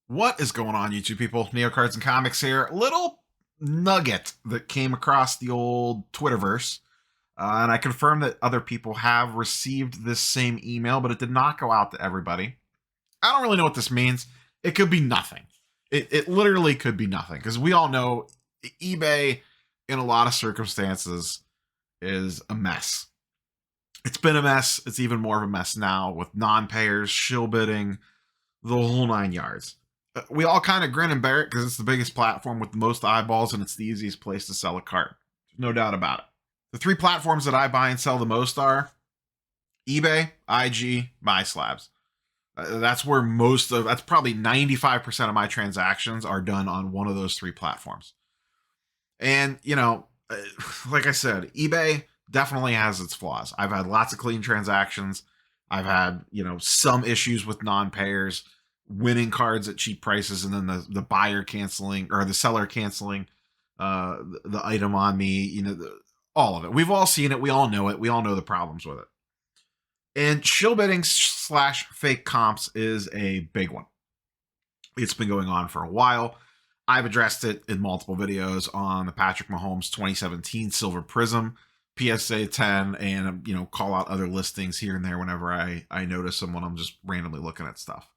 What is going on, YouTube people? Neo Cards and Comics here. Little nugget that came across the old Twitterverse. And I confirm that other people have received this same email, but it did not go out to everybody. I don't really know what this means. It could be nothing. It literally could be nothing, because we all know eBay, in a lot of circumstances, is a mess. It's been a mess. It's even more of a mess now with non-payers, shill bidding, the whole nine yards. We all kind of grin and bear it because it's the biggest platform with the most eyeballs and it's the easiest place to sell a card. No doubt about it. The three platforms that I buy and sell the most are eBay, IG, MySlabs. That's where that's probably 95% of my transactions are done on one of those three platforms. And, like I said, eBay definitely has its flaws. I've had lots of clean transactions. I've had, some issues with non-payers, winning cards at cheap prices, and then the buyer canceling or the seller canceling the item on me, all of it. We've all seen it. We all know it. We all know the problems with it. And shill bidding / fake comps is a big one. It's been going on for a while. I've addressed it in multiple videos on the Patrick Mahomes 2017 Silver Prism, PSA 10, and, call out other listings here and there whenever I notice them when I'm just randomly looking at stuff.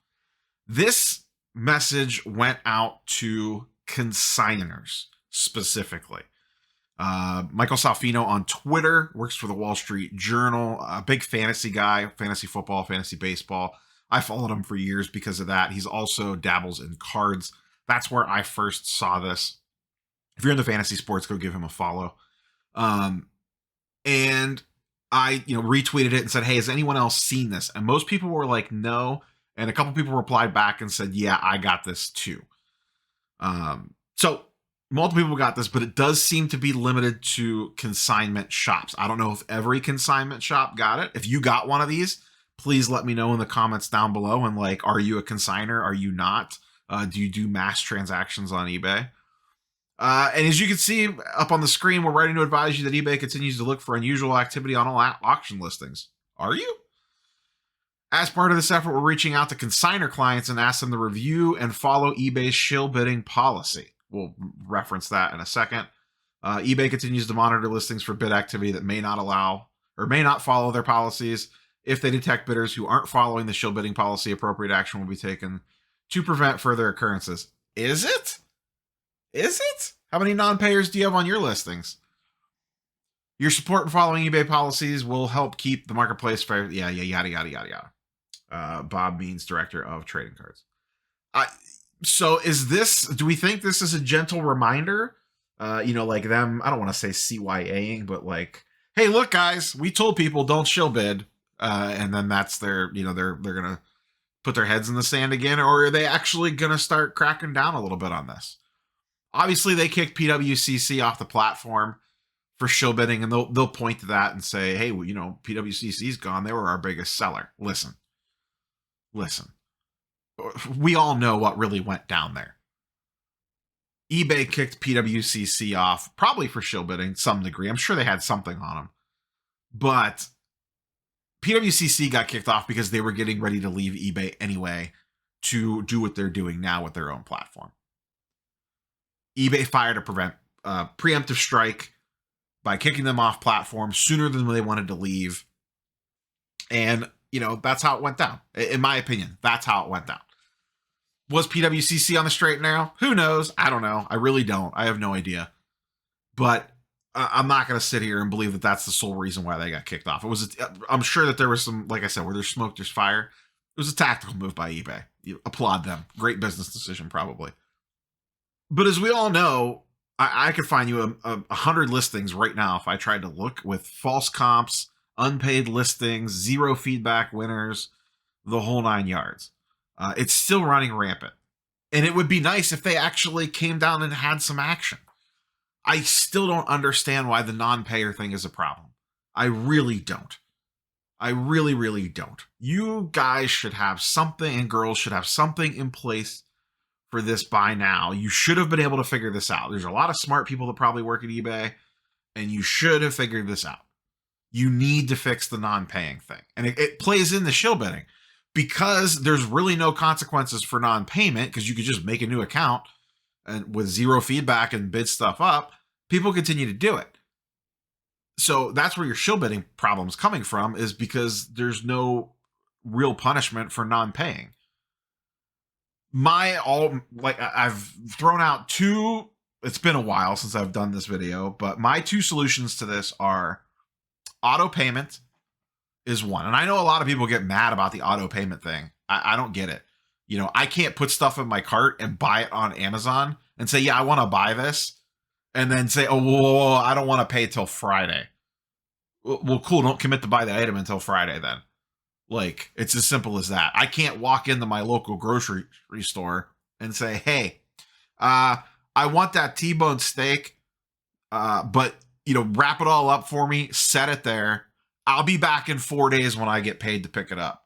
This message went out to consigners specifically. Michael Salfino on Twitter works for the Wall Street Journal, a big fantasy guy, fantasy football, fantasy baseball. I followed him for years because of that. He's also dabbles in cards. That's where I first saw this. If you're in the fantasy sports, go give him a follow. And I, retweeted it and said, hey, has anyone else seen this? And most people were like, no. And a couple people replied back and said, yeah, I got this too. So multiple people got this, but it does seem to be limited to consignment shops. I don't know if every consignment shop got it. If you got one of these, please let me know in the comments down below. And are you a consigner? Are you not? Do you do mass transactions on eBay? And as you can see up on the screen, we're writing to advise you that eBay continues to look for unusual activity on all auction listings. Are you? As part of this effort, we're reaching out to consignor clients and ask them to review and follow eBay's shill bidding policy. We'll reference that in a second. eBay continues to monitor listings for bid activity that may not allow or may not follow their policies. If they detect bidders who aren't following the shill bidding policy, appropriate action will be taken to prevent further occurrences. Is it? Is it? How many non-payers do you have on your listings? Your support in following eBay policies will help keep the marketplace fair. Yeah, yada, yada, yada, yada. Bob Means, director of trading cards. So do we think this is a gentle reminder? Like them, I don't want to say CYAing, but like, hey, look, guys, we told people don't shill bid. And then that's their, they're going to put their heads in the sand again, or are they actually going to start cracking down a little bit on this? Obviously, they kicked PWCC off the platform for shill bidding, and they'll point to that and say, hey, well, PWCC's gone. They were our biggest seller. Listen. We all know what really went down there. eBay kicked PWCC off, probably for shill bidding to some degree. I'm sure they had something on them. But PWCC got kicked off because they were getting ready to leave eBay anyway to do what they're doing now with their own platform. eBay fired a preemptive strike by kicking them off platform sooner than they wanted to leave. And, that's how it went down. In my opinion, that's how it went down. Was PWCC on the straight and narrow? Who knows? I don't know. I really don't. I have no idea. But I'm not going to sit here and believe that that's the sole reason why they got kicked off. I'm sure that there was some, like I said, where there's smoke, there's fire. It was a tactical move by eBay. You applaud them. Great business decision, probably. But as we all know, I could find you 100 listings right now if I tried to look with false comps, unpaid listings, zero feedback winners, the whole nine yards. It's still running rampant. And it would be nice if they actually came down and had some action. I still don't understand why the non-payer thing is a problem. I really don't. I really, really don't. You guys should have something, and girls should have something in place for this by now. You should have been able to figure this out. There's a lot of smart people that probably work at eBay, and you should have figured this out. You need to fix the non-paying thing. And it plays in the shill bidding. because there's really no consequences for non-payment, because you could just make a new account and with zero feedback and bid stuff up, people continue to do it. So that's where your shill bidding problem is coming from, is because there's no real punishment for non-paying. I've thrown out two. It's been a while since I've done this video, but my two solutions to this are auto payment is one. And I know a lot of people get mad about the auto payment thing. I don't get it. I can't put stuff in my cart and buy it on Amazon and say, yeah, I want to buy this. And then say, oh, whoa, I don't want to pay till Friday. Well, cool. Don't commit to buy the item until Friday then. Like, it's as simple as that. I can't walk into my local grocery store and say, hey, I want that T-bone steak, but, wrap it all up for me, set it there. I'll be back in 4 days when I get paid to pick it up.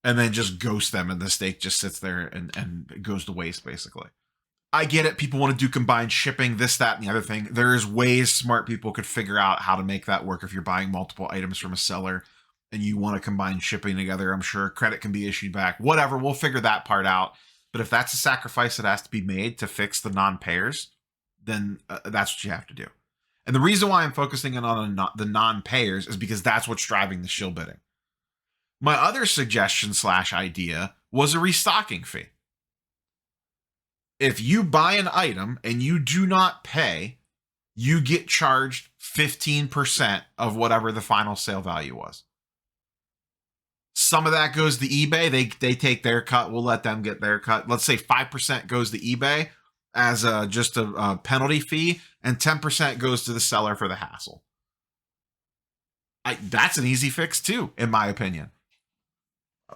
And then just ghost them, and the steak just sits there and it goes to waste, basically. I get it. People want to do combined shipping, this, that, and the other thing. There's ways smart people could figure out how to make that work if you're buying multiple items from a seller and you want to combine shipping together. I'm sure credit can be issued back. Whatever, we'll figure that part out. But if that's a sacrifice that has to be made to fix the non-payers, then that's what you have to do. And the reason why I'm focusing in on the non-payers is because that's what's driving the shill bidding. My other suggestion / idea was a restocking fee. If you buy an item and you do not pay, you get charged 15% of whatever the final sale value was. Some of that goes to eBay. They take their cut. We'll let them get their cut. Let's say 5% goes to eBay as just a penalty fee, and 10% goes to the seller for the hassle. That's an easy fix too, in my opinion.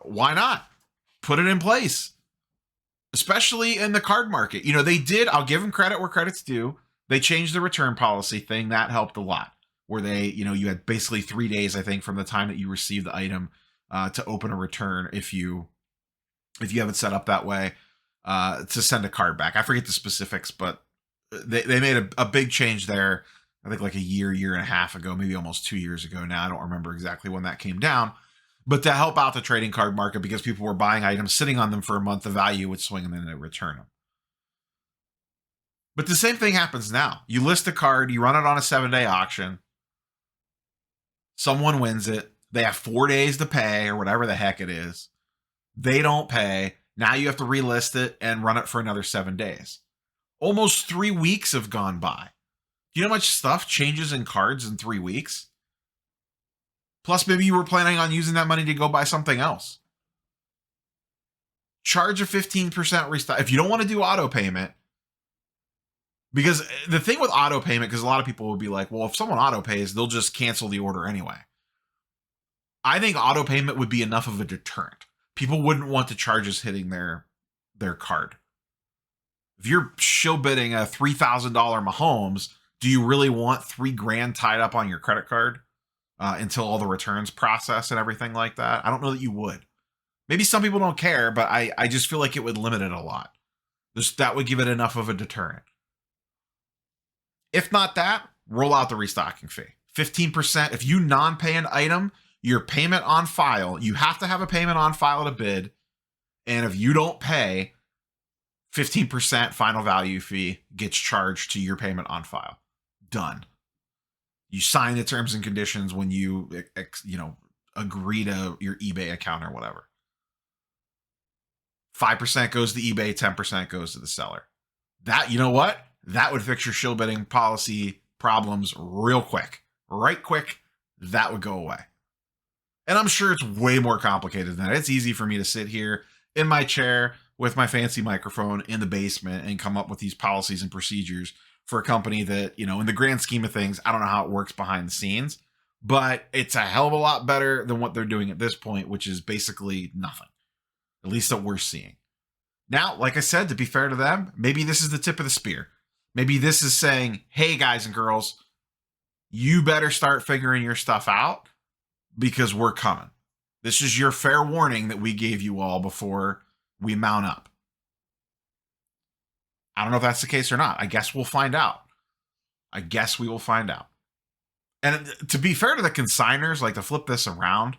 Why not? Put it in place. Especially in the card market. I'll give them credit where credit's due. They changed the return policy thing. That helped a lot. Where you had basically 3 days, I think, from the time that you received the item to open a return if you have it set up that way to send a card back. I forget the specifics, but they made a big change there. I think like a year and a half ago, maybe almost 2 years ago now. I don't remember exactly when that came down. But to help out the trading card market, because people were buying items, sitting on them for a month, the value would swing and then they return them. But the same thing happens now. You list a card, you run it on a 7-day auction. Someone wins it. They have 4 days to pay or whatever the heck it is. They don't pay. Now you have to relist it and run it for another 7 days. Almost 3 weeks have gone by. Do you know how much stuff changes in cards in 3 weeks? Plus, maybe you were planning on using that money to go buy something else. Charge a 15% restock. If you don't want to do auto payment, because the thing with auto payment, because a lot of people will be like, well, if someone auto pays, they'll just cancel the order anyway. I think auto payment would be enough of a deterrent. People wouldn't want the charges hitting their card. If you're shill bidding a $3,000 Mahomes, do you really want $3,000 tied up on your credit card? Until all the returns process and everything like that? I don't know that you would. Maybe some people don't care, but I just feel like it would limit it a lot. That would give it enough of a deterrent. If not that, roll out the restocking fee. 15%. If you non-pay an item, your payment on file, you have to have a payment on file to bid. And if you don't pay, 15% final value fee gets charged to your payment on file. Done. You sign the terms and conditions when you agree to your eBay account or whatever. 5% goes to eBay, 10% goes to the seller. That, you know what? That would fix your shill bidding policy problems real quick. Right quick, that would go away. And I'm sure it's way more complicated than that. It's easy for me to sit here in my chair with my fancy microphone in the basement and come up with these policies and procedures for a company that, in the grand scheme of things, I don't know how it works behind the scenes, but it's a hell of a lot better than what they're doing at this point, which is basically nothing, at least that we're seeing. Now, like I said, to be fair to them, maybe this is the tip of the spear. Maybe this is saying, hey, guys and girls, you better start figuring your stuff out because we're coming. This is your fair warning that we gave you all before we mount up. I don't know if that's the case or not. I guess we'll find out. I guess we will find out. And to be fair to the consigners, like to flip this around,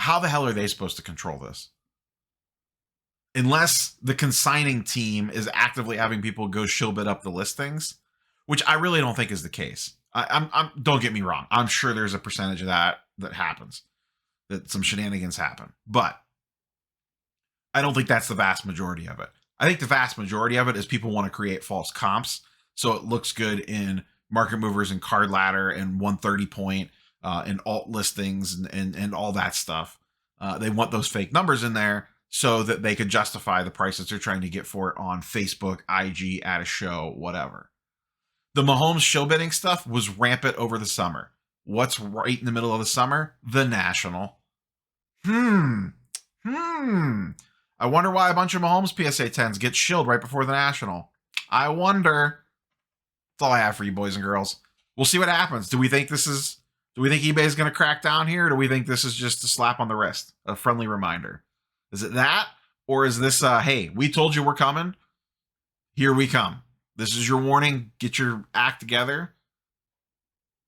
how the hell are they supposed to control this? Unless the consigning team is actively having people go shill bid up the listings, which I really don't think is the case. Don't get me wrong. I'm sure there's a percentage of that happens, that some shenanigans happen, but I don't think that's the vast majority of it. I think the vast majority of it is people want to create false comps so it looks good in market movers and card ladder and 130 point and alt listings and all that stuff. They want those fake numbers in there so that they could justify the prices they're trying to get for it on Facebook, IG, at a show, whatever. The Mahomes shill bidding stuff was rampant over the summer. What's right in the middle of the summer? The National. I wonder why a bunch of Mahomes PSA 10s get shilled right before the National. I wonder. That's all I have for you, boys and girls. We'll see what happens. Do we think eBay is going to crack down here? Or do we think this is just a slap on the wrist, a friendly reminder? Is it that? Or is this, hey, we told you we're coming. Here we come. This is your warning. Get your act together.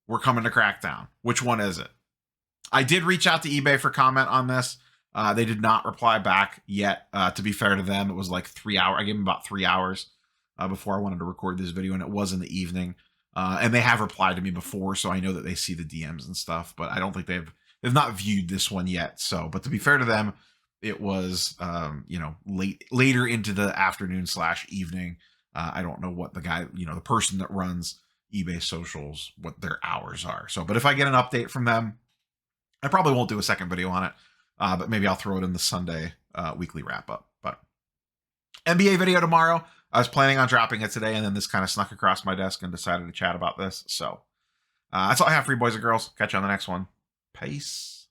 We're coming to crack down. Which one is it? I did reach out to eBay for comment on this. They did not reply back yet. To be fair to them, it was like 3 hours. I gave them about 3 hours before I wanted to record this video, and it was in the evening. And they have replied to me before, so I know that they see the DMs and stuff, but I don't think they've not viewed this one yet. So, but to be fair to them, it was later into the afternoon / evening. I don't know what the guy, the person that runs eBay socials, what their hours are. So, but if I get an update from them, I probably won't do a second video on it, but maybe I'll throw it in the Sunday weekly wrap up. But NBA video tomorrow. I was planning on dropping it today, and then this kind of snuck across my desk and decided to chat about this. So that's all I have for you, boys and girls. Catch you on the next one. Peace.